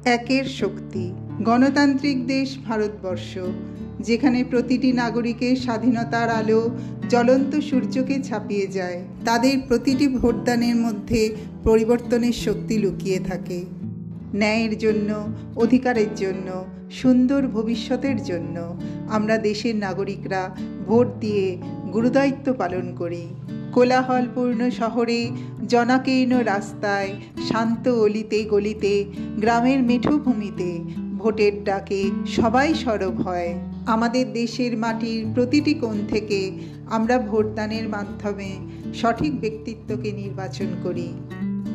একের শক্তি। গণতান্ত্রিক দেশ ভারতবর্ষ, যেখানে প্রতিটি নাগরিকের স্বাধীনতার আলো জ্বলন্ত সূর্যকে ছাপিয়ে যায়। তাদের প্রতিটি ভোটদানের মধ্যে পরিবর্তনের শক্তি লুকিয়ে থাকে। ন্যায়ের জন্য, অধিকারের জন্য, সুন্দর ভবিষ্যতের জন্য আমরা দেশের নাগরিকরা ভোট দিয়ে গুরুদায়িত্ব পালন করি। কোলাহলপূর্ণ শহরে, জনাকীর্ণ রাস্তায়, শান্ত অলিতে গলিতে, গ্রামের মেঠো ভূমিতে ভোটের ডাকে সবাই সরব হয়। আমাদের দেশের মাটির প্রতিটি কোণ থেকে আমরা ভোটদানের মাধ্যমে সঠিক ব্যক্তিত্বকে নির্বাচন করি।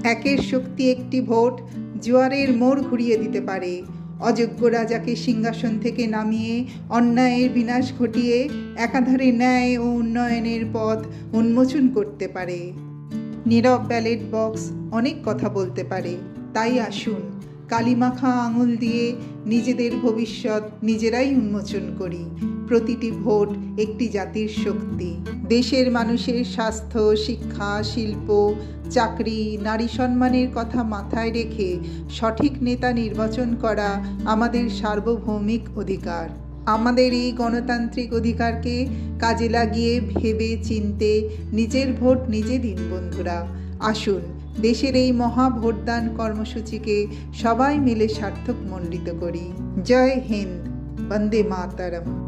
একের শক্তি একটি ভোট জোয়ারের মোড় ঘুরিয়ে দিতে পারে। অযোগ্য রাজাকে সিংহাসন থেকে নামিয়ে অন্যায়ের বিনাশ ঘটিয়ে একাধারে ন্যায় ও উন্নয়নের পথ উন্মোচন করতে পারে। নীরব ব্যালট বক্স অনেক কথা বলতে পারে। তাই আসুন কালিমাখা আঙুল দিয়ে নিজেদের ভবিষ্যৎ নিজেরাই উন্মোচন করি। প্রতিটি ভোট একটি জাতির শক্তি। দেশের মানুষের স্বাস্থ্য, শিক্ষা, শিল্প, চাকরি, নারী সম্মানের কথা মাথায় রেখে সঠিক নেতা নির্বাচন করা আমাদের সার্বভৌমিক অধিকার। আমাদের এই গণতান্ত্রিক অধিকারকে কাজে লাগিয়ে ভেবে চিনতে নিজের ভোট নিজে দিন বন্ধুরা। আসুন দেশের এই মহা ভোটদান কর্মসূচিকে সবাই মিলে সার্থক মণ্ডিত করি। জয় হিন্দ, বন্দে মাতরম।